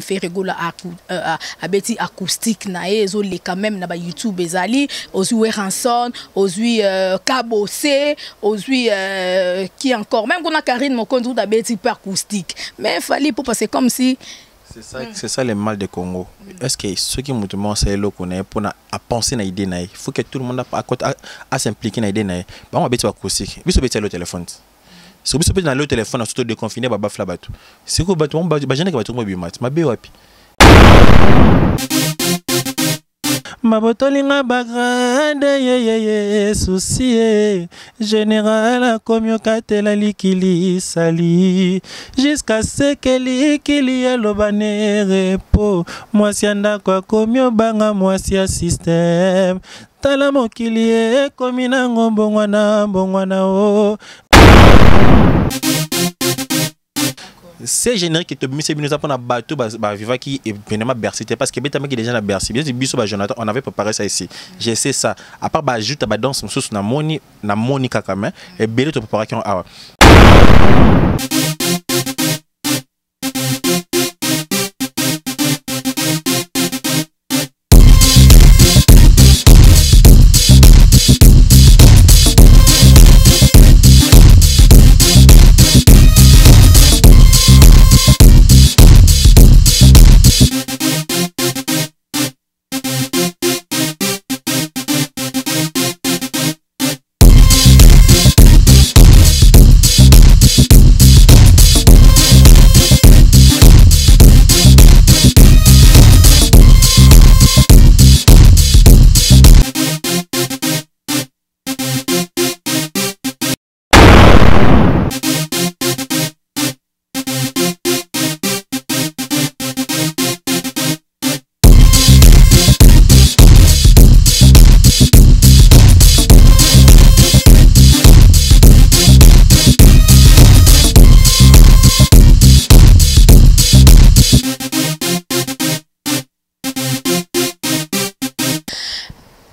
fait rigoler à Betty acoustique nae zo les quand même na ba YouTube ezali ozui Ranson ozui Kabose ozui qui encore même qu'on a Karine Mokondu da Betty peu acoustique mais fallait pour passer comme si c'est ça le mal de Congo. Est-ce que ceux qui me demandent c'est là qu'on est pour penser na idée nae, il faut que tout le monde a s'impliquer na idée nae. Ba on Betty acoustique, biso Betty le téléphone. Si vous avez le téléphone, surtout de confiner, bah flabatu. Si vous battez, bah j'en ai qui va tout mobile mat. Ma béwapi. Ma botolinga bagrande ye souci général comme yo katela likili sali jusqu'à ce que likili elobane repo moi sianda kwa komyo banga moi sia système tala mokili e komina ngombongwana bongwana o. C'est générique que tu me dis pour bateau vivre qui est vraiment bercé parce que qui déjà na bercé bien biso ba Jonathan on avait préparé ça ici je sais ça à part ba ajoute ba danse sous na Monica quand même et belé to préparation ah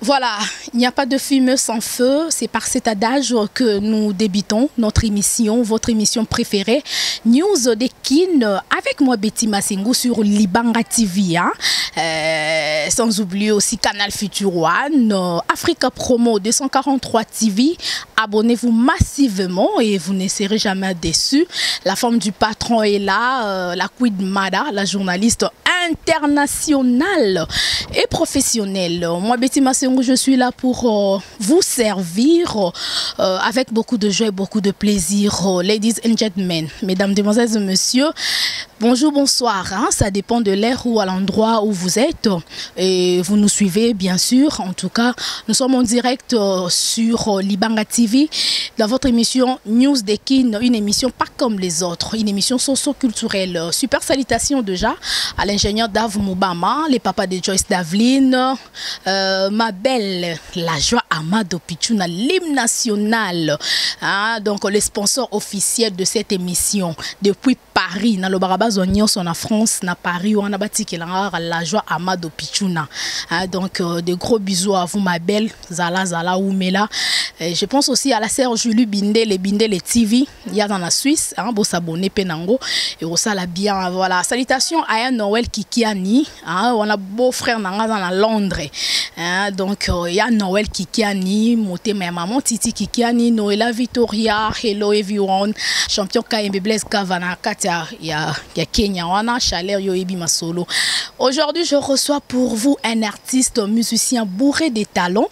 Voilà, il n'y a pas de fumée sans feu. C'est par cet adage que nous débutons notre émission, votre émission préférée, News de Kin, avec moi Betty Masengo sur Libanga TV. Hein? Sans oublier aussi Canal Future One, Africa Promo 243 TV. Abonnez-vous massivement et vous ne serez jamais déçus. La femme du patron est là, la Queen Mada, la journaliste internationale et professionnelle. Moi, Betty Masengo, je suis là pour vous servir avec beaucoup de joie et beaucoup de plaisir. Ladies and gentlemen, mesdames, demoiselles et messieurs, bonjour, bonsoir. Hein? Ça dépend de l'heure ou à l'endroit où vous êtes. Et vous nous suivez, bien sûr. En tout cas, nous sommes en direct sur Libanga TV dans votre émission News de Kin, une émission pas comme les autres, une émission socio-culturelle. Super salutations déjà à l'ingénieur Dave Moubama, les papas de Joyce Davlin, ma belle, la joie Amado Pichuna, l'hymne national. Hein? Donc, les sponsors officiels de cette émission depuis Paris, dans le Barabas Oignon, en France, dans Paris, on a bâti la joie Amado Pichuna. Hein? Donc, de gros bisous à vous, ma belle, Zala Oumela. Je pense aussi à la sœur Julie Binde, les TV, il y a dans la Suisse, hein, pour s'abonner Penango, et ça la bien, voilà. Salutations à un Noël Kikiani, hein, on a beau frère dans Londres, hein, donc il y a Noël Kikiani, moté ma maman Titi Kikiani, Noëlla Victoria, hello everyone, champion KMB Blaise Kavana, Katia, il y a Kenya, on a Chaleur Yoebi Masolo. Aujourd'hui, je reçois pour vous un artiste musicien bourré de talents,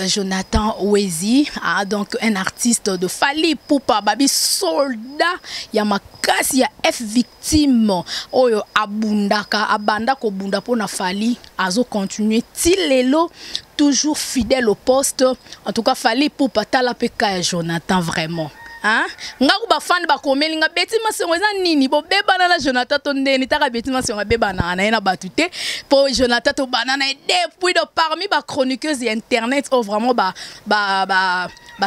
Jonathan Wezi, hein, donc un artiste de Fali Poupa, Babi soldat, il y a Makasi, il y a F victime, Oyo Abundaka, Abanda Kobunda Pona Fali, Azo continuer, Tilelo, toujours fidèle au poste. En tout cas, Fali Poupa, Talapeka et Jonathan vraiment. Hein? Nga kuba fan ba komeli nga Betty Masengo eza nini bo beba na Jonathan to ndeni taka Betty Masengo beba na ena batute pour Jonathan to banana depuis de parmi ba chroniqueuse internet oh vraiment ba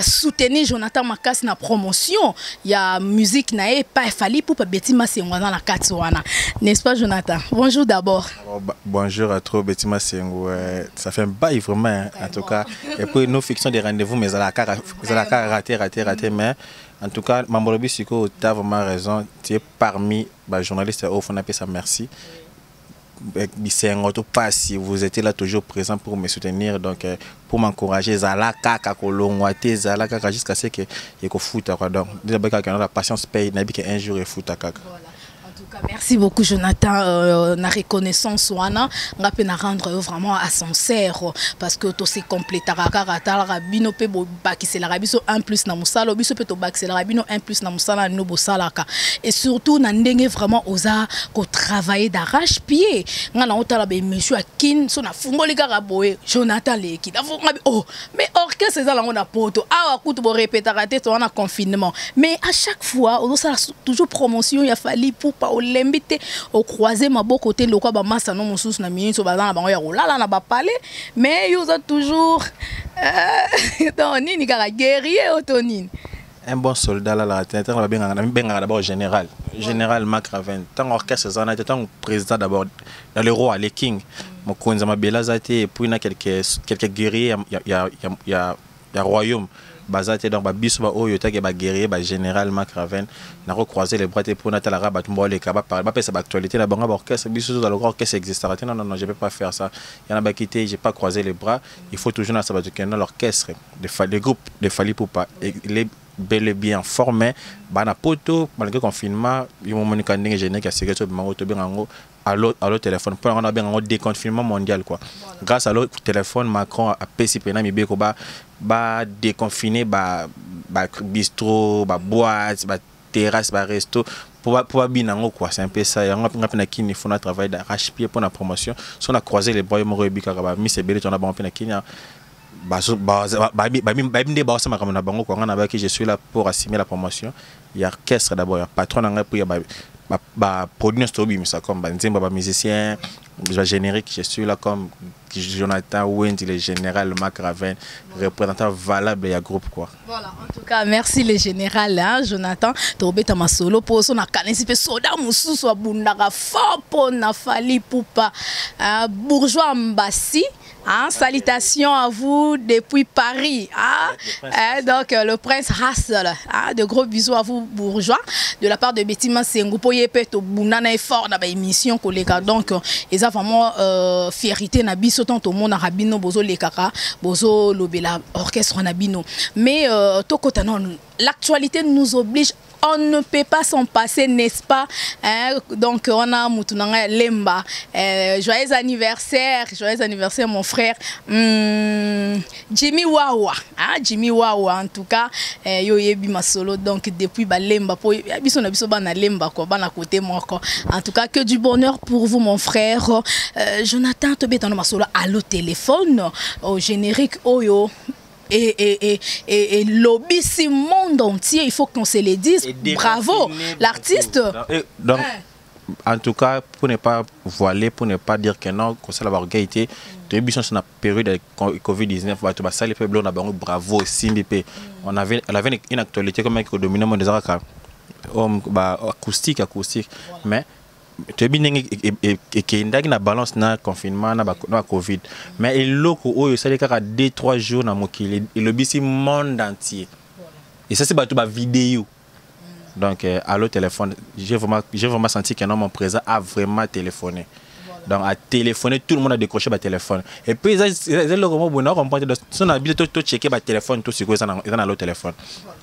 soutenir Jonathan Makasi na promotion il y a musique na e pas Fali pour Betty Masengo dans la katsuana n'est-ce pas Jonathan? Bonjour d'abord. Bonjour à toi Betty Masengo, ça fait un bail vraiment en tout cas et puis nos fictions des rendez-vous mais à la raté mais en tout cas, Mamorobi Siko, tu as vraiment raison. Tu es parmi les journalistes au fond, on appelle ça merci. si vous étiez là toujours présent pour me soutenir, donc pour m'encourager, Zalaka, Kakolongwate, Zalaka, jusqu'à ce que je foute. Donc, la patience paye, un jour et fout à Kaka. Merci beaucoup Jonathan, na reconnaissance wana ngape na rendre vraiment à sincère parce que to se compléter kaka rabino pe bo bakisela rabiso 1 plus na musala biso pe to bakisela rabino 1 plus na musala no bosalaka et surtout na ndenge vraiment oza ko travailler d'arrache-pied ngana otala be monsieur akin so na fungoli kaka boye Jonathan leki oh mais orchestre ça la on a poto awa kutu bo répéter raté to na confinement mais à chaque fois on ça toujours promotion il a fallu pour pas l'embité au croisé ma beau côté le quoi ba massa non mususu na minso ba na bango ya rolala na ba parler mais ils ont toujours Tonini kaka guerrier Tonini un bon soldat là la tête on va bien d'abord général Marc Raven tant orchestre ça était tant président d'abord dans le roi les king mon konza mabela zate et puis il y a quelques guerriers il y a royaume basate donc ba biso ba oyo take ba guerrier ba général Marc Raven na recroiser les bras pour Nathalie Rabat mbole ka ba pesa ba actualité la bango orchestre biso dans le orchestre existera non je peux pas faire ça il y en a ba quitté j'ai pas croisé les bras il faut toujours na sabato que l'orchestre des groupes de Fally Ipupa les bel et bien formé bana poto malgré confinement ils m'ont moniqué ndenge géné ka sécurité bango to bengango à l'autre téléphone pour on a bien un déconfinement mondial quoi grâce à l'autre téléphone Macron a péci pena mi beko ba déconfiner ba bistrot ba boîte ba terrasse ba resto pour binango quoi c'est un peu ça on a pena kini faut notre travail d'arrache-pied pour la promotion si on a croisé les boys mo rebika ba mi se belé on a bon pena kini je suis là pour assumer la promotion. Il y a orchestre d'abord, il y a patron, il y a produit comme musicien, générique, je suis là comme Jonathan Wendy, le général Marc Raven, représentant valable et groupe quoi. Voilà, en tout cas, merci le général hein, Jonathan. Tobeta masolo pour son akanesi pe soda mususu abundaka fort pour na Fally Ipupa bourgeois Mbassi. Hein, salutations à vous depuis Paris. Hein, donc le prince Hassel. Hein, de gros bisous à vous bourgeois. De la part de Betty Masengo. Pour y être bunana fort dans l'émission collègue. Donc ils ont vraiment fierté na biso tant au monde arabino bozo lekaka bozo lobela orchestre nabino. Mais l'actualité nous oblige. On ne peut pas s'en passer, n'est-ce pas? Hein? Donc, on a Moutounanga Lemba. Joyeux anniversaire mon frère. Jimmy Wawa. Hein? Jimmy Wawa, en tout cas. Yo yebi ma solo. Donc, depuis Lemba. Lemba, quoi. Côté moi, quoi. En tout cas, que du bonheur pour vous, mon frère. Jonathan, tu es ma solo à le téléphone. Au générique, Oyo. Et lobby ce monde entier, il faut qu'on se le dise. Bravo, l'artiste. Donc, en tout cas, pour ne pas voiler, pour ne pas dire que non, qu'on s'est l'avoir gaité, de la période de Covid-19, bravo, Simbi. On avait une actualité comme un dominant acoustique, mais tu es bien et na balance na confinement na Covid mais il loko oyo ça les 2-3 jours na mokili et le bisi monde entier et ça c'est ba vidéo donc à l'autre téléphone j'ai vraiment senti qu'un homme présent a vraiment téléphoné. Donc à téléphoner, tout le monde a décroché le téléphone. Et puis ils ont comprendre si on a bien checker le téléphone, tout ce qu'ils ont dans le téléphone.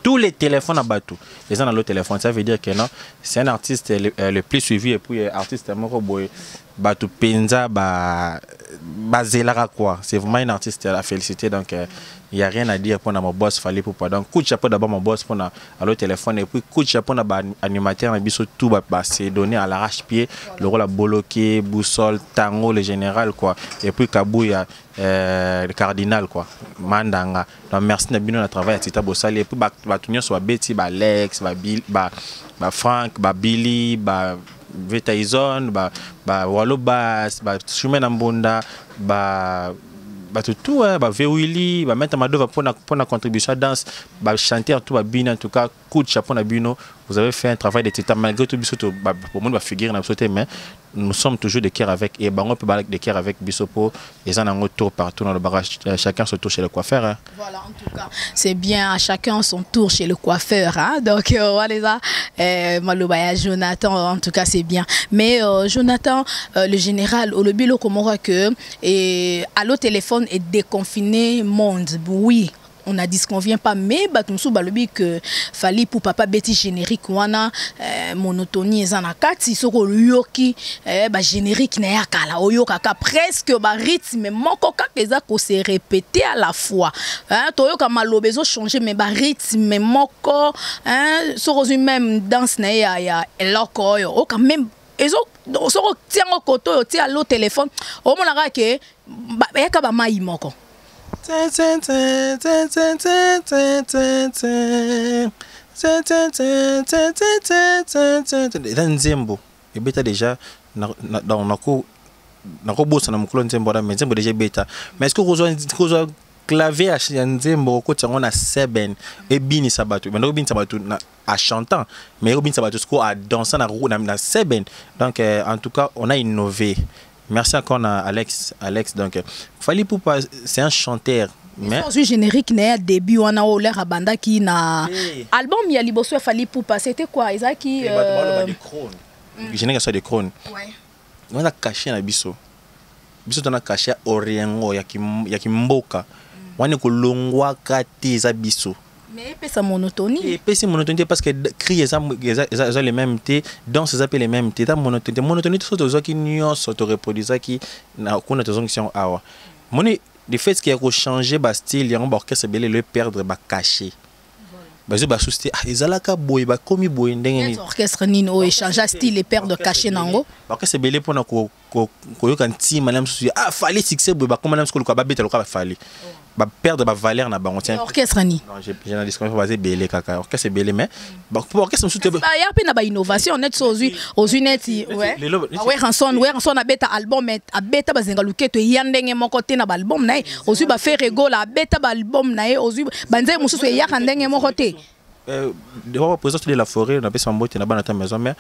Tous les téléphones à bateau, ils ont dans le téléphone. Ça veut dire que non, c'est un artiste le plus suivi et puis artiste Moroboy Batou Penza Bazelara quoi. C'est vraiment un artiste à féliciter donc il n'y a rien à dire pour mon boss Fally Ipupa. Donc coup de chapeau d'abord mon boss pour le téléphone et puis coup de chapeau animateur et biso tout c'est donné à l'arrache-pied le rôle à Boloké, Boussole, Tango le général quoi et puis Kabouya le cardinal quoi Mandanga. Donc merci de bien travail à Tita Bossali et puis Batunion soit Betty, Lex, Frank, Billy, Vetaizon, Wallo Bass, Shumen Ambonda, tout Véouili, mettre ma pour la contribution à danse, chanter tout bien en tout cas coup de chapeau na bino vous avez fait un travail d'état malgré tout bisoto pour moi va figurer dans sauter mais nous sommes toujours de cœur avec et bango peut de cœur avec bisopo et ça un tour partout dans le barrage chacun son tour chez le coiffeur hein. Voilà, en tout cas c'est bien à chacun son tour chez le coiffeur hein? Donc voilà Malobaya Jonathan en tout cas c'est bien mais Jonathan le général au lobby le comment que et à l'autre téléphone est déconfiné monde oui. On a dit qu'on vient pas mais batumsu balobi que fallait pour papa beti générique wana monotonie ezana kati soko yoki ba générique na yakala oyoka ka presque ba rythme moko ka keza ko se répéter à la fois hein toyoka malobezo changer mais ba rythme moko hein soko même danse na ya eloko yo quand même ezo soko tiango koto yo ti à l'autre téléphone o monaka ke ya ka ba mai moko Nzembo et beta déjà dans nako bossa na mukolo nzembo da nzembo déjà beta mais est-ce que vous clavier à nzembo ko tsango na seben et bini sabato mais bini sabato à chantant mais bini sabato ko à danser na seben donc en tout cas on a innové. Merci encore à Alex. Donc, Fally Ipupa, c'est un chanteur. Mais le générique n'est début on a eu l'air abanda qui na album il y a liboso Fally Ipupa c'était quoi Isaki générique ça de crône. Ouais. On a caché na biso. Biso on a caché oriengo ya kimboka. On est ko longwa kati za biso. Mais c'est monotonie. Et c'est monotonie parce que crier ça les mêmes thé, danse ça les mêmes thé, monotonie. Monotonie tout ça qui n'y s'auto-reproduisent qui n'a aucune fonction awa. Moni le fait qu'il y a changé ba style, il y a un orchestre belé le perdre ba caché. Ba zo ba souster ezalaka boy ba komi boy ndenge ni. Orchestre nino échange style et perdre caché nango. Orchestre belé pona ko yoka ntima na msusu Fally succès boy ba comme na msusu ko ba beta lo ka Fally. Ba perdre ba valeur na bango tient orchestre ni non j'ai un discours basé belé kaka orchestre belé mais pour orchestre msusu ba ya pe na ba innovation net aux net ouais ouais ranson na beta album mais a beta bazenga luketo ya ndenge moko te na ba album na ozu ba faire ego la beta ba album na ozu banze mususu ya ndenge moko te de présence de la forêt on a besoin mbote na bana ta maison mais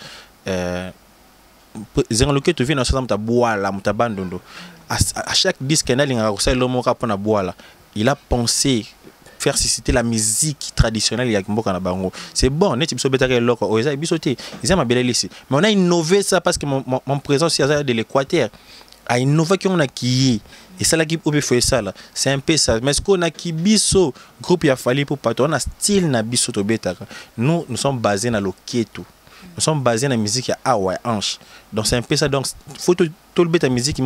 zenga luketo vient na ça ta boala mutabandondo à chaque disque na linga ko sa lomo ka pona boala. Il a pensé faire susciter la musique traditionnelle ya Mboka na bango. C'est bon, net biso betaka loko oza bisoté. Ils aiment bien ici. Mais on a innové ça parce que mon présence de l'Équateur a innové qu'on a qui et ça là qui peut faire ça là. C'est un peu ça. Mais ce qu'on a qui biso groupe ya Fally Ipupa on a style na biso to betaka. Nous sommes basés na loketo. Nous sommes basés dans la musique à Hawaï, Anche. Donc c'est un peu ça. Donc faut tout le bête la musique qui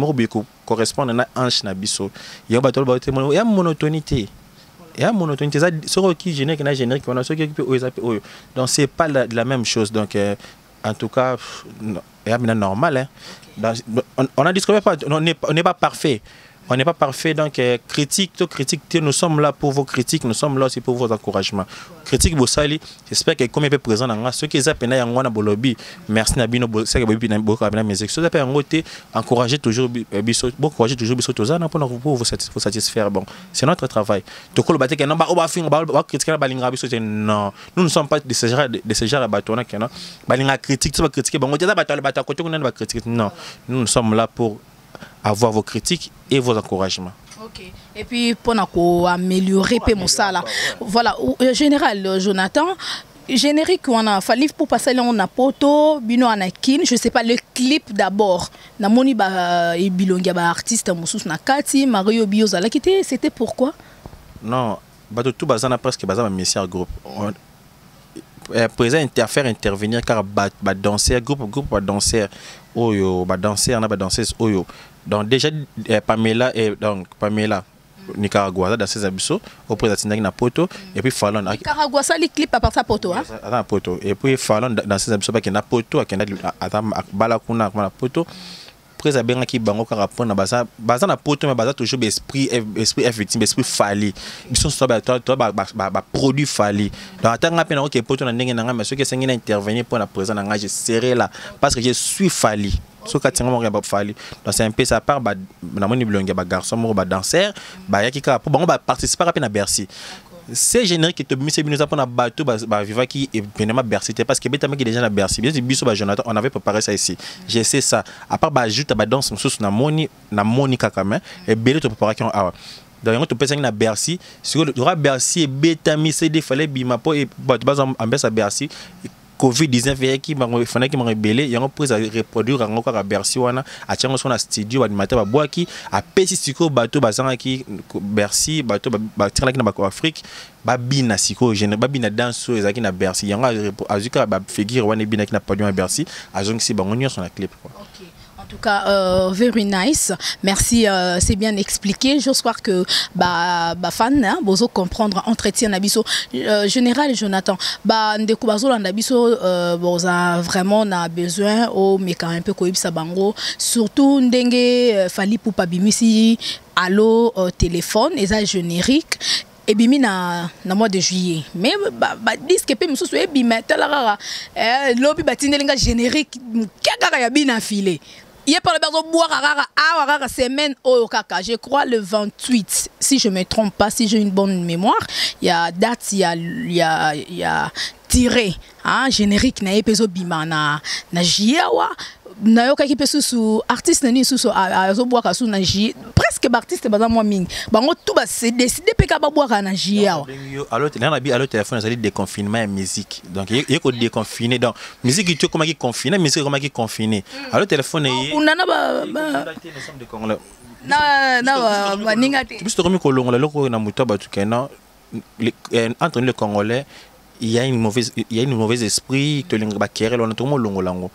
correspond à Anche na biso. Il y a monotonité. Il y a monotonité. Ça sur qui générique na générique on a ceux qui peut donc c'est pas la même chose. Donc en tout cas il y a normal hein. On a dit qu'on n'est pas parfait. On n'est pas parfait, donc critique, nous sommes là pour vos critiques, nous sommes là aussi pour vos encouragements. Critique Bossali, j'espère que comme il est présent dans ceux qui appellent Yangwana Bolobi, merci Nabino, c'est que Bobi n'a beaucoup à musique. Ceux qui appellent Ngote, encourager toujours Bisso, encourager toujours Bisso Tozana pour vous satisfaire. Bon, c'est notre travail. Tu le batte que non, on va critiquer la balinga Bisso. Non, nous ne sommes pas de ce genre de bâtonnat qui non. Balinga critique, tu vas critiquer. Bon, on dit la côté on va critiquer. Non, nous sommes là pour avoir vos critiques et vos encouragements. Ok. Et puis pour améliorer Moussala. Voilà, général Jonathan, générique on a Fally Ipupa on a poto, bino anakin, je sais pas le clip d'abord. Na moni ba bilongia ba artiste Moussous na kati, Mario Biozala quitté, c'était pourquoi? Non, ba tout bazana presque bazana messieurs groupe. Présent faire intervenir car ba danser groupe ba danser oyo ba danser on a ba danseuse oyo. Donc déjà Pamela et donc Pamela Nicaragua dans ses abisso au président na poto et puis Fallon Nicaragua ça les clips à part sa poto hein à poto et puis Fallon dans ses abisso pas qu'il na poto à qu'il a bala kuna na poto président benga ki bango ka rapport na baza na poto mais baza toujours esprit effectif esprit Fally ils sont soit ba produit Fally donc atanga pena OK poto na ndenge na mais ceux qui sont intervenir pour la présence na je serai là parce que je suis Fally. So katinga mo ba Fally donc c'est un peu ça part ba na moni bilonga ba garçon mo ba danser ba yakika pour bango ba participer à na Bercy C'est générique qui te mis c'est bien ça pour na bateau vivant qui est vraiment Bercy parce que bêtement qui déjà na Bercy bien c'est biso Jonathan on avait préparé ça ici j'ai essayé ça à part ajoute ba danse sous na moni kakame et belé te préparer qui ah donc tu peux ça na Bercy sur le Bercy et bétami c'est des fallait bima po et bateau ambiance à Bercy Covid-19 qui m'a rebellé il y a une prise à reproduire encore à Bercy wana a tiens son studio animateur ba boaki a pesi siko bateau bazanga qui Bercy bateau ba tira na ba Afrique ba bina siko général ba bina danso ezaki na Bercy yanga azuka ba figure wana bina qui na podium à Bercy azongi si bango nyonso na clip quoi. OK. En tout cas, very nice. Merci, c'est bien expliqué. J'espère que fan, hein, bozo comprendre entretien nabiso. Général Jonathan, ndeko bazo nabiso boza vraiment na besoin au meka un peu koibisa bango. Surtout ndenge fali pour bimisi allo téléphone et ça générique. Et bimi na mois de juillet mais disque pe mususu e bima talara lobi batindelinga générique kaka ya bina filé. Il y a pas le besoin de boire à semaine au kaka. Je crois le 28, si je me trompe pas, si j'ai une bonne mémoire. Il y a date, il y a tiré, hein, générique na epezo bima na jiawa. Na yoka ki pesu su artiste nani su azo boire su na ji presque artiste baza moi mingi. Bango tout ba c'est décidé pe ka ba boire na jiawa. Alors là on a téléphone ça dit déconfinement et musique. Donc il y a que déconfiné donc musique tu comment qui confiné musique comment qui confiné. Alors téléphone est on a ba na ninga te. Tu peux te remettre au long la loko na muto ba tukena entre les Congolais il y a une mauvaise esprit te linga ba querelle on a tout le longo lango.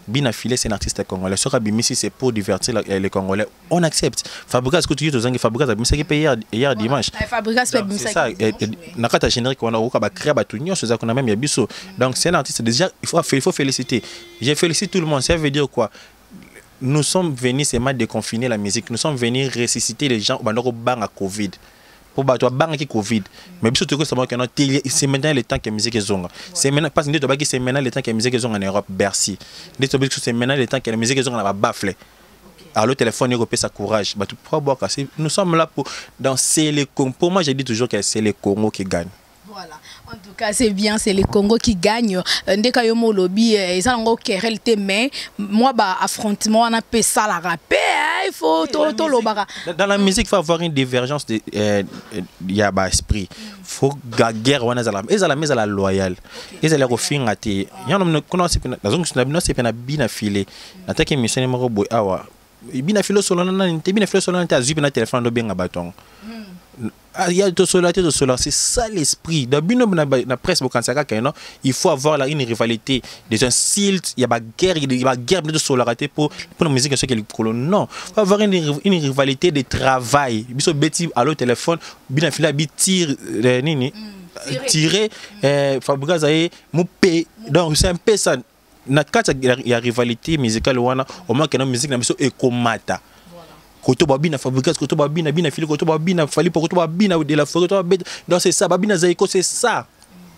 Bina Filé c'est un artiste congolais. Sur Abimisi c'est pour divertir les Congolais. On accepte. Fabrikas que tu dis aux gens Fabrikas Abimisi qui paye hier dimanche. Fabrikas fait c'est ça. Nakata générique on a au kaba créer batunyo c'est ça qu'on a même yabiso. Donc c'est un artiste déjà il faut féliciter. Je félicite tout le monde. Ça veut dire quoi? Nous sommes venus seulement déconfiner la musique. Nous sommes venus ressusciter les gens au bang à Covid. Pour battre bang qui Covid mais biso toko c'est maintenant le temps que la musique est zonga c'est maintenant parce que c'est maintenant le temps que la musique est zonga en Europe Bercy c'est maintenant le temps que la musique est zonga na bafle alors le téléphone européen ça courage bah tu pourras boire casser nous sommes là pour danser les Congo pour moi je dis toujours que c'est les Congo qui gagnent. Voilà. En tout cas, c'est bien, c'est les Congo qui gagnent. Ndeka yomo lobby, ils ont querelle mais moi affrontement on a fait ça la rapper, il faut tout lobara. Dans la musique, il faut avoir une divergence de y a esprit. Faut guerre on a la loyale. Ils allaient refin à te. Y en a qu'on c'est la zone c'est pas bien affilé. Attaque mission numéro boy awa. Bien affilé solo na azubi na téléphone do bien bâton. Il y a tout cela, c'est ça l'esprit. Dans la presse, il faut avoir une rivalité, des insultes, il y a guerre de solidarité pour la musique. Non, il faut avoir une rivalité de travail. Biso beti à l'autre téléphone, bien filé tire tirer Fabrice aye moupé. Donc c'est un peu ça. Na kata il y a rivalité musicale wana au moins que la musique na biso ekomata. Koto babina Fabrice koto babina bina fili koto babina fali koto babina de la forêt donc c'est ça babina zaiko c'est ça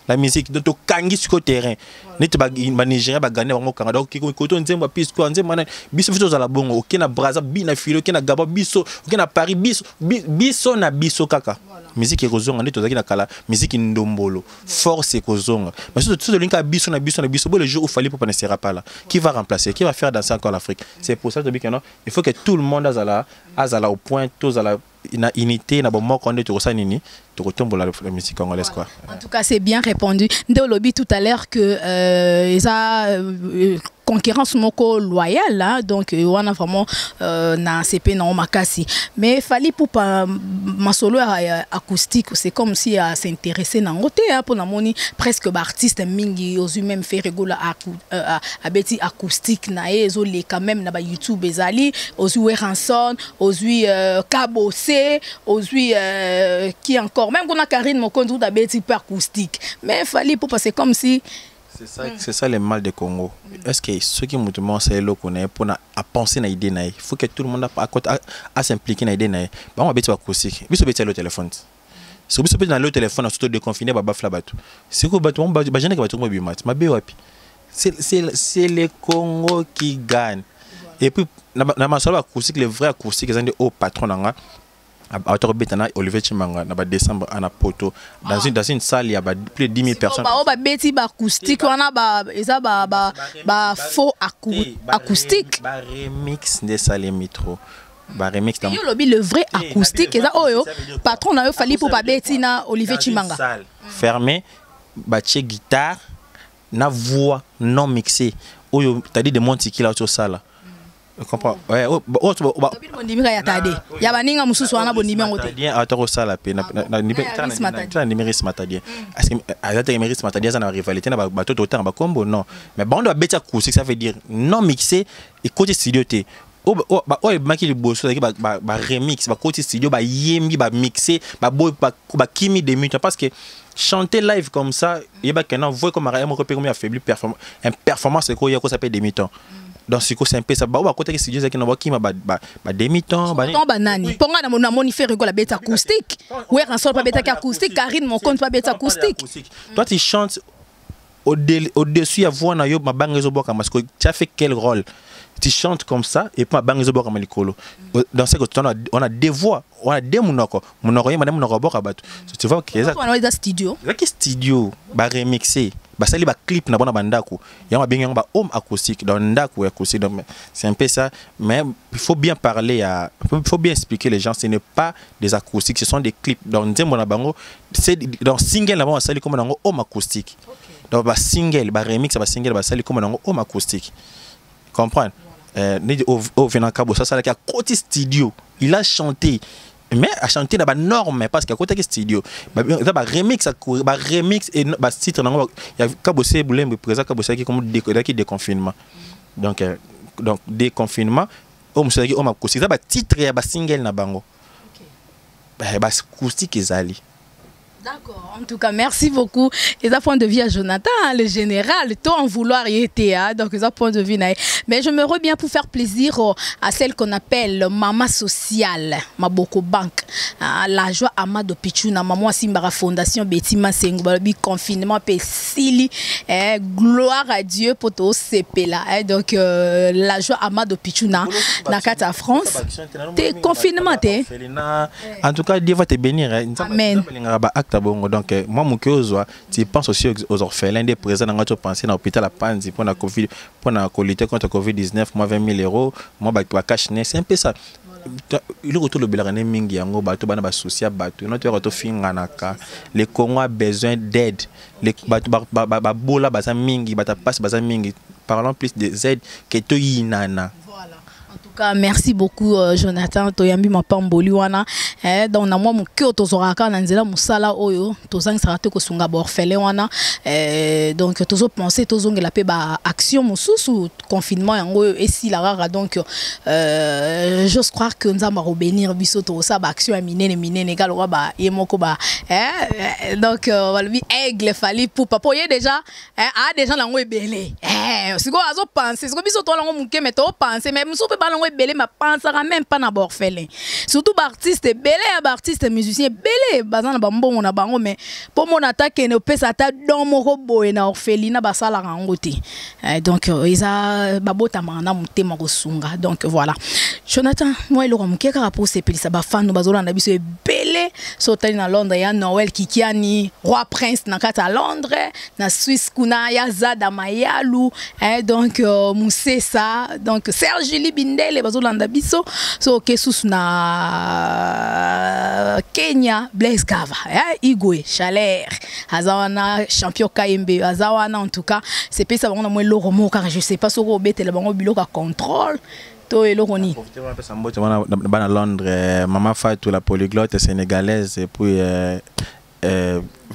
la musique de to kangi sur le terrain net ba Nigeria ba gagner bango kanga donc koto nzemba pisco nzemba na biso fizo za la bongo okena Brazza bina fili okena Gabon biso okena Paris biso na biso kaka musique ekozonga net tozaki na kala musique ndombolo force ekozonga mais tout de linka biso na biso le jour où fallait pour ne sera pas là qui va remplacer qui va faire danser encore l'Afrique c'est pour ça que il faut que tout le monde azala au point tous à la unité na bon moko on est tout ça nini tout retombe la musique congolaise quoi. En tout cas c'est bien répondu. Ndo lobby tout à l'heure que concurrence moko loyale là donc on a vraiment na CP na makasi mais fallait pour pas ma solo acoustique c'est comme si à s'intéresser na ngote pour na moni presque artiste mingi aux même fait régular à beti acoustique na ezo les quand même na ba YouTube ezali aux Ranson aux Kabosé aux qui encore même qu'on a Karine Mokondu da beti per acoustique mais fallait pour passer comme si c'est ça le mal de Congo. Est-ce que ceux qui me demandent c'est là qu'on est pour à penser na idée na il faut que tout le monde à s'impliquer na idée na ba on beti acoustique biso beti le téléphone si biso beti dans le téléphone surtout déconfiné ba bafla bato c'est ko bato ba jana ka bato mo bimat ma be wapi c'est le Congo qui gagne et puis na ma solo acoustique le vrai acoustique ils ont des hauts patrons nga auteur betana Olivier Chimanga na ba décembre en poto dans une salle il y a plus de 10 000 personnes. Ba beti ba acoustique wana ba faux acoustique. Ba remix de salles métro. Ba remix dans le vrai acoustique eza oyo patron na yo fali pour ba beti na Olivier Chimanga. Salle fermée ba guitare na voix non mixée. Oyo t'as dit de monter qui là sur salle. Tu comprends? Ouais, ya baninga mususu wana bondimi ngote. Bien auteur sala pe na numéris matadien. Est-ce que auteur numéris matadien ça na rivalité na bato autant ba combo non. Mais bon doit betia acoustique ça veut dire non mixé et côté studio té. Maki le bosso ba remix ba côté studio ba yembi ba mixé ba kimi des minutes parce que chanter live comme ça il y a que non voix comme un repère affaibli performance c'est quoi il y a quoi ça peut des mi-temps. Donc c'est un peu ça ba côté studio ça qui na qui ba demi-temps ba nani ponga na moni faire la bête acoustique ouais quand sort pas bête acoustique Karine mon compte pas bête acoustique. Toi tu chantes au-dessus ya voix na yo ma bangezo boka parce que tu as fait quel rôle? Tu chantes comme ça et puis ma bangezo boka malikolo. Dans ce que on a des voix, on a des monoko y madame monoko boka batu. Tu vois que ça on a studio. Là qui studio ba remixer ba sali ba clip na bona bandako ya ma bengi ba home acoustique dans ndako acoustique donc c'est un peu ça mais il faut bien parler il faut bien expliquer les gens ce n'est pas des acoustiques ce sont des clips dans nzembo na bango c'est dans single na ba sali comme na home acoustique donc ba single ba remix ba single ba sali comme na home acoustique comprendre au venant Cabo ça là qui a côté studio il a chanté mais à chanter dans la norme parce qu'à côté du studio bah remix et bah titre il y a Kabosé Boulembe présent Kabosé qui comme déconfinement donc déconfinement on monsieur qui on m'a ça bah titre et bah single na bango bah acoustique ezali. D'accord, en tout cas, merci beaucoup. Et ça, point de vue à Jonathan, le général, tout en vouloir y était, donc ça, point de vue. Mais je me reviens pour faire plaisir à celle qu'on appelle Maman Sociale, Maboko Bank. La joie Amado Pichuna, Maman Simbara Fondation, Betty Masengo, confinement, Pessili, gloire à Dieu pour tout CP là. Donc, la joie Amado Pichuna, Nakata France, t'es confinement, t'es. En tout cas, Dieu va te bénir. Amen. Donc moi mon cœur tu penses aussi aux orphelins des présents dans notre pensée dans l'hôpital à Panzi pour la Covid pour la lutter contre Covid-19 moi 20 000 euros moi ba cash c'est un peu ça il retour le belané mingi yango bato bana ba souci bato notre retour finganaka les Congo a besoin d'aide les ba bola baza mingi bata passe baza mingi parlons plus des aides que to yinana. En tout cas, merci beaucoup Jonathan toyambi mapamboli wana donc na moi mon cœur tozoraka na nzela musala oyo tozang sarate ko sunga borfelé wana donc tozo penser tozongela pe ba action mususu confinement yango et si la rara donc j'ose croire que nzamba robénir biso to ça ba action minene galwa ba yemoko ba donc walbi aigle fali pour papa y déjà déjà lango ebele siko azo penser siko biso to lango muke mais to penser mais muso pe ba belé ma pensera même pas na borfelin surtout artiste belé artiste musicien belé bazana bambongo na bango mais pour mon attaque ne pesa ta dans moko boye na orphelina basala rangote donc isa babota mana mutema kosunga donc voilà Jonathan moi le romuke ka rapport c'est pelisa ba fan no bazolanda biso belé sotali na Londres ya Noël Kikiani roi prince na kata Londres na Suisse kuna ya Zada Mayalu donc Moussessa donc Serge Libinde les bazolanda biso so kesus na Kenya Blaise Kava Igwe Chaleur azawana champion KMB azawana en tout cas c'est pas ça on a moins le romo car je sais pas sur obete le bango biloka contrôle to eloroni à Londres maman Fatou la polyglotte sénégalaise et puis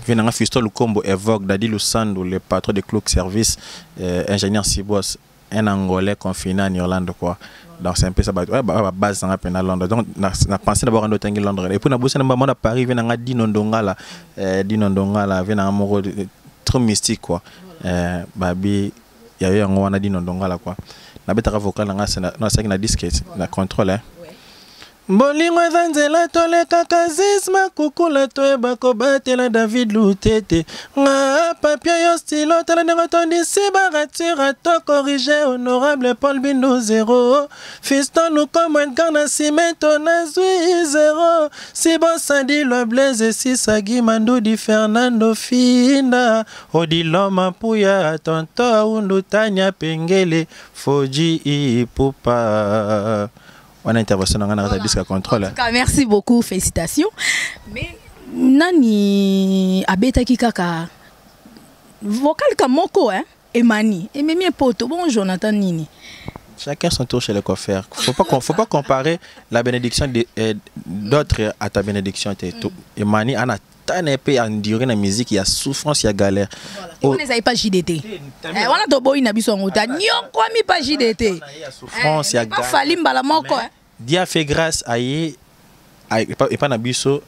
Venanga Fiston Combo évoque Dadi Lusando le patron de Clock Service ingénieur Sibos un Angolais confiné en Irlande quoi. Donc c'est un peu ça base dans à Londres donc na pensé d'abord en d'autres Londres et puis na bossé na Paris vient na Dinondonga là vient na amoureux trop mystique quoi babi il y a eu un on a Dinondonga là quoi na beta vocal na c'est na disque na contrôle Bolingo zanzela toleka kazisma kukula toeba kobatela David Lutete nga papier yo stylo tala ndenge tondisi barature to corrigé honorable Paul Bindu 0 fiston lukomo Edgar na cimento na zui 0 Sibo Sandi lo Blaise Sisagi Mandudi Fernando Finda Odiloma Puya Tonto Undu Tanya Pengele Foji Ipupa. On a intervention dans la disque contrôle. Merci beaucoup, félicitations. Mais nani abeta kikaka vocal kamoko hein Emani et même poto bon Jonathan Nini. Chacun son tour chez le coiffeur. Faut pas comparer la bénédiction d'autres à ta bénédiction. Emani ana tane pe endurer la musique, il y a souffrance, il y a galère. On ne savait pas JDT. On a to boy na biso ngota nyoko mi pas JDT. Il y a souffrance, il y a galère. Fali mbala moko. Dia fait grâce à et pas na biso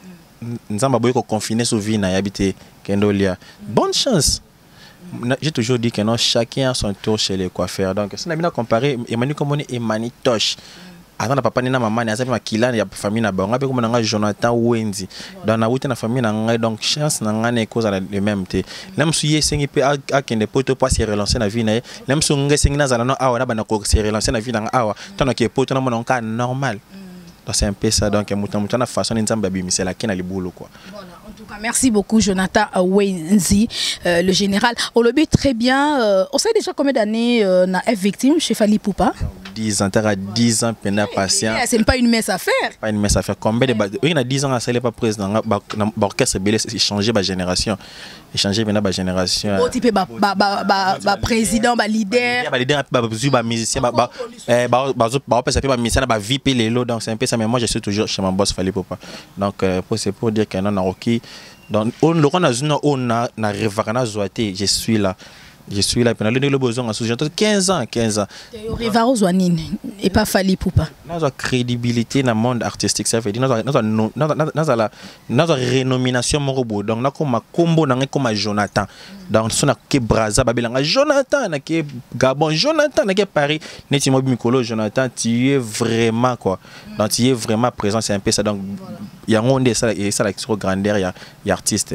nzamba boy ko confiner sous vie na habité kendolia. Bonne chance. J'ai toujours dit que non, chacun a son tour chez les coiffeurs. Donc si on a bien comparé Emmanuel comme on est Emmanuel Tosh. Attends papa ni na maman ni azapi makila ya famille na bango comme na Jonathan Wenzi. Dans na wuta na famille na ngai donc chance na ngane cause à le même té. Même si yesengi pe a kende poto pas se relancer na vie na. Même si ngai sengi na zala no awa na bana ko se relancer na vie na awa. Tant que poto na mon cas normal. Donc c'est un peu ça donc muta na façon nzamba bimisela kena libulu quoi. En tout cas, merci beaucoup Jonathan Wenzi, le général. On le dit très bien. On sait déjà combien d'années na F victime chez Fali Poupa. 10 ans, t'as 10 ans, peine patient. C'est pas une mince affaire. Pas une mince affaire. Combien de il y a 10 ans, ça n'est pas président. L'orchestre Bélé, échanger ma génération. Échanger maintenant ma génération. Au type président, leader. Leader, musicien, musicien, VIP, les lots. Donc c'est un peu ça. Mais moi, je suis toujours chez mon boss Fali Poupa. Donc c'est pour dire qu'il y a un Rocky. Donc on a Revakana Zoaté. Je suis là. Je suis là pendant le besoin en sous 15 ans. Rivaro Zouanine et pas Fali Poupa. Notre crédibilité dans le monde artistique, ça veut dire notre rénomination mon robot. Donc nous comme combo comme Jonathan. Donc son que Braza Babylanga Jonathan, que Gabon Jonathan, que Paris, Netimo Mikolo Jonathan, tu es vraiment quoi. Donc tu es vraiment présent, c'est un peu ça. Donc il y a un monde ça et ça la grandeur, il y a artiste.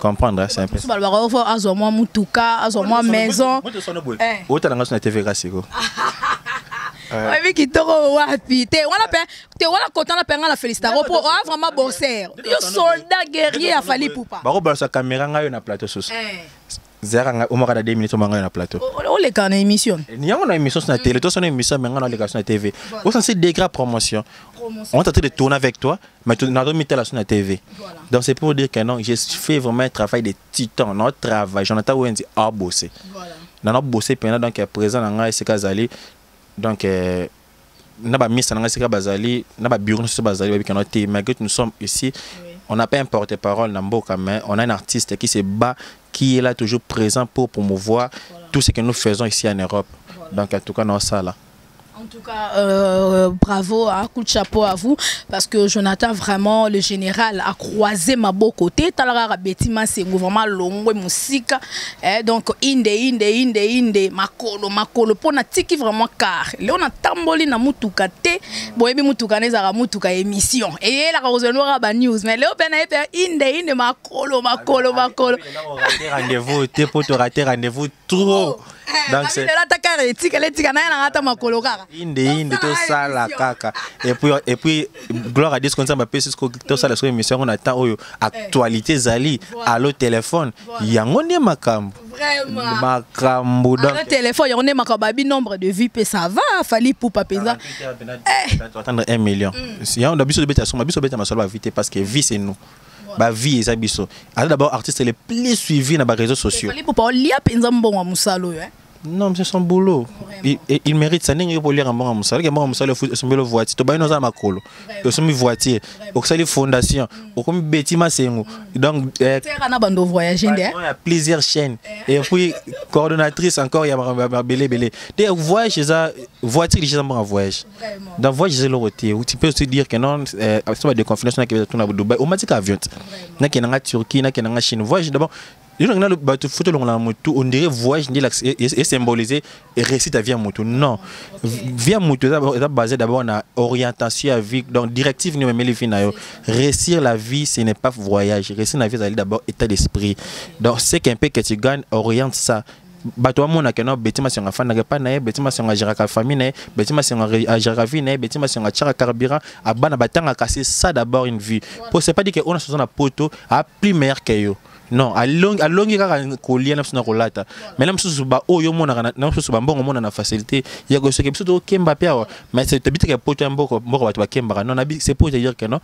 Comprendre c'est un peu ça. Azoma mutuka, azoma maison. Autant dans la TV Rasiko. Oui, qui toro wapi. Te wana content la penga la félicitation. Pour vraiment bosser. Yo soldat guerrier a Fali Poupa. Ba ko sa caméra ngayo na plateau sus. Zera au moins 2 minutes au moins na plateau. On les can émission. Ni on a émission sur la télé, toi on a émission mais on a l'émission sur la TV. Au sens des grandes promotions. On est en train de tourner avec toi, mais tu n'as pas mis la sur la TV. Donc c'est pour dire que non, j'ai fait vraiment un travail de titan, notre travail. Jonathan Wenzi a bossé. On a bossé pendant donc présent dans la SK Bazali. Donc n'a pas mis ça dans la SK Bazali, n'a pas bureau sur Bazali avec notre team. Malgré que nous sommes ici, on n'a pas un porte-parole dans Mboka, mais on a un artiste qui se bat, qui est là toujours présent pour promouvoir tout ce que nous faisons ici en Europe. Donc en tout cas, non ça là. En tout cas, bravo, hein, coup de chapeau à vous, parce que Jonathan, vraiment, le général, a croisé ma beau côté. Talara Betima, c'est vraiment longue musique. Donc, inde, makolo, pour na tiki vraiment car. Là, on a tamboli na mutuka te, boyebi mutuka nezara mutuka émission. Et la rosenoira ba news, mais là, on a inde, makolo. Rendez-vous, t'es pour te rater rendez-vous trop. Donc c'est inde tout ça la caca et puis gloire à Dieu qu'on s'en appelle tout ça la seule émission on attend actualité zali à le téléphone yango ne makambo makambo donc le téléphone on est makababi nombre de vues ça va Fali Poupa penza attendre 1 million si on a biso de bêta son biso bêta ma seule vite parce que vie c'est nous ba vie ça biso d'abord artiste les plus suivis dans les réseaux sociaux. Fali Poupa lia penza mbongo musalo non, c'est son boulot. Il mérite ça. Il faut lire un bon amoussal. Il y a un bon amoussal, il faut le voiture. Tu vas nous à Makolo. Il faut une voiture. Il faut une fondation. Il faut une bâtiment. Donc, il y a plusieurs chaînes. Et puis, coordonnatrice encore, il y a belé. Des voyages, voiture, il y a un voyage. Dans voyage, c'est le retour. Tu peux aussi dire que non, c'est pas de confinement qui est à Dubaï. Au Matic avion. Il y a en Turquie, il y a en Chine. Voyage d'abord. On dirait voyage et symboliser et réciter ta vie à moto. Non. Vie à moto est basée d'abord sur orientation à vie. Donc, directive, nous mettons réussir la vie, ce n'est pas voyage. Réussir la vie, c'est d'abord état d'esprit. Donc, c'est qu'un peu que tu gagnes, oriente ça. Bato mona keno betima senga fana pas na betima senga jiraka famille betima senga ajara vie betima senga chara carburant abana batanga casser ça d'abord une vie pour c'est pas dire que on a sur na poto a plus meilleur que yo non à longi kaka kolia na sona kolata mais là msusu ba oyo mona na msusu ba mbongo mona na facilité ya ko seke msusu kemba pia mais c'est habite que poto mboko bato ba kemba non c'est pour te dire que non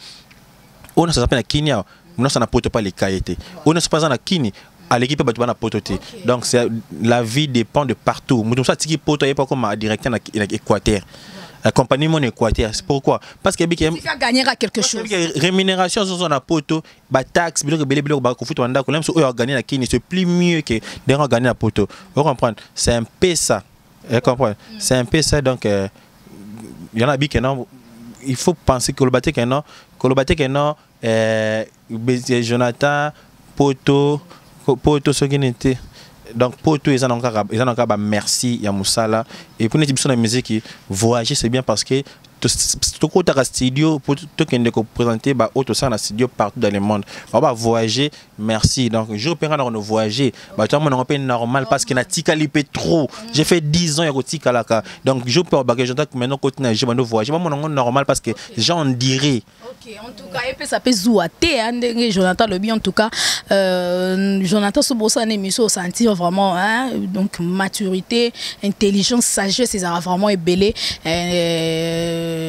on a ça s'appelle na kinia on a ça na poto pas les cailletés on a ça pas na kini à l'équipe de pototé. Donc la vie dépend de partout. Nous ça tiki poto pas comme directeur dans l'Équateur. Accompagnement en Équateur. C'est pourquoi parce que tu gagnera quelque chose. Rémunération sur son poto, ba taxe, biloko belé ba ko futu wanda ko même so o gagner na kini c'est plus mieux que de gagner la poto. Vous comprenez? C'est un peu ça. Vous comprenez? C'est un peu ça donc il y en a que non il faut penser que le bâti que non Jonathan poto ce qui n'était donc poto ils en ont merci ya musala et pour nous la musique voyager c'est bien parce que tout côté à studio pour tout qui est présenter bah auto ça na studio partout dans le monde on va voyager merci donc je peux nous voyager bah toi mon on normal parce qu'il a tika lipé trop j'ai fait 10 ans ya tika là donc je peux bah que j'entends que maintenant continuer je vais voyager mon on normal parce que j'en dirais OK en tout cas et puis ça peut zouater Jonathan le bien en tout cas Jonathan ce bossa émission sentir vraiment hein donc maturité intelligence sagesse c'est vraiment ébélé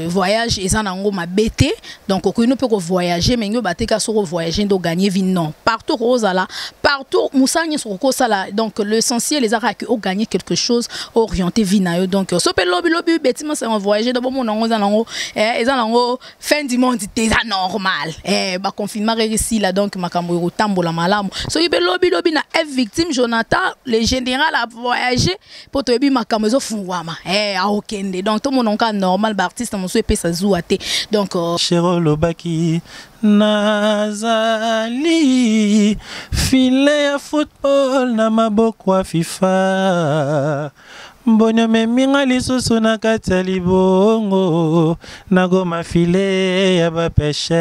voyage et ça nango ma bête donc on ne peut que voyager mais nous bateka sur voyager donc gagner vie non partout rosala partout musanya sur ko sala donc l'essentiel les arts que gagner quelque chose orienté vie na donc so pe lobby betima c'est un voyager d'abord mon nango za nango et za nango fin du monde c'est normal ba confinement réussi là donc makambo ro tambola malamu so ibe lobby na victime Jonathan le général a voyagé pour te bi makambo zo funwama a okende donc tout mon cas normal ba artiste mon souhait ça zouaté donc Chero Baki nazali filet ya football na maboko ya FIFA Mbonyo meminga lisusu na kati ya libongo nagoma file ya ba pêcheur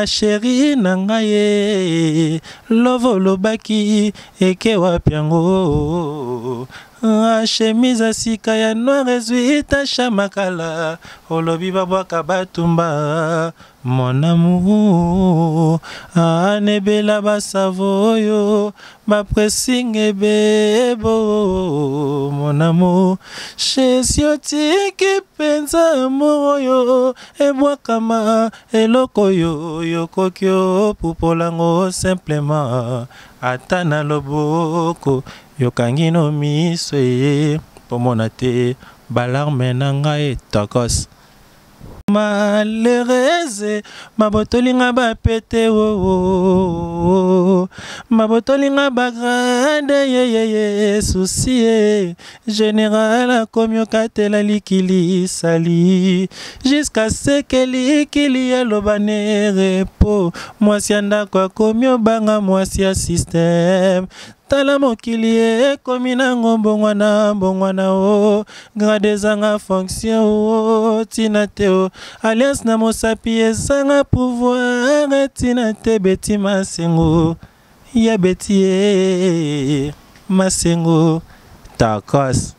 chéri na ngai lovo lobaki eke wapiango chemise sika ya noir ezuita chamakala olobi babwaka batumba mon amour anebela basavoyo bapressing ebebo mon amour chesiotiki penza moyo ebwakama eloko yo yokokyo pupolango simplement atana loboko yokangi no miso pomona te balarme na ngai tokos malheureuse mabotolinga bapete mabotolinga bagrande ye souci général akomi okatela likili sali jusqu'à ce que likili aloba ne repo mwasi ya ndako akomi obanga mwasi ya système tala mokili ekomi nango mbongwana o grade zanga fonction o tina te o alliance na mosapi ezanga pouvoir tina te beti masengo ya beti masengo takos